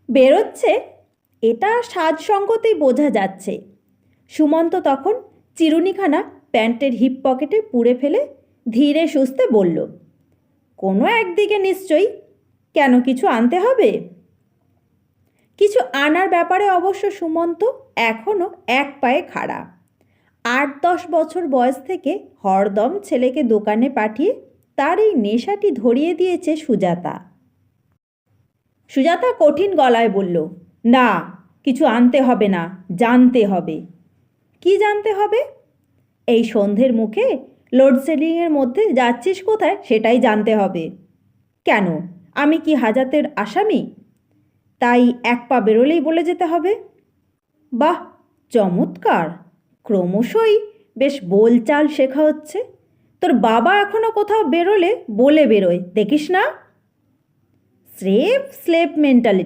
বেরোচ্ছে, এটা সাজসঙ্গতেই বোঝা যাচ্ছে। সুমন্ত তখন চিরুনিখানা প্যান্টের হিপ পকেটে পুরে ফেলে ধীরে সুস্থে বলল, কোনো একদিকে নিশ্চয়ই। কেন, কিছু আনতে হবে? কিছু আনার ব্যাপারে অবশ্য সুমন্ত এখনও এক পায়ে খাড়া। 8-10 বছর বয়স থেকে হরদম ছেলেকে দোকানে পাঠিয়ে তার এই নেশাটি ধরিয়ে দিয়েছে সুজাতা। সুজাতা কঠিন গলায় বলল, না, কিছু আনতে হবে না, জানতে হবে। কি জানতে হবে? এই সন্ধ্যের মুখে লোডশেডিংয়ের মধ্যে যাচ্ছিস কোথায় সেটাই জানতে হবে। কেন, আমি কি হাজতের আসামি? তাই এক পা বেরোলেই বলে যেতে হবে? বাহ, চমৎকার! ক্রমশই বেশ বোলচাল শেখা হচ্ছে। তোর বাবা এখনো কোথাও বেরোলে বলে বেরোয়, দেখিস না? স্রেফ স্লেভ মেন্টালিটি।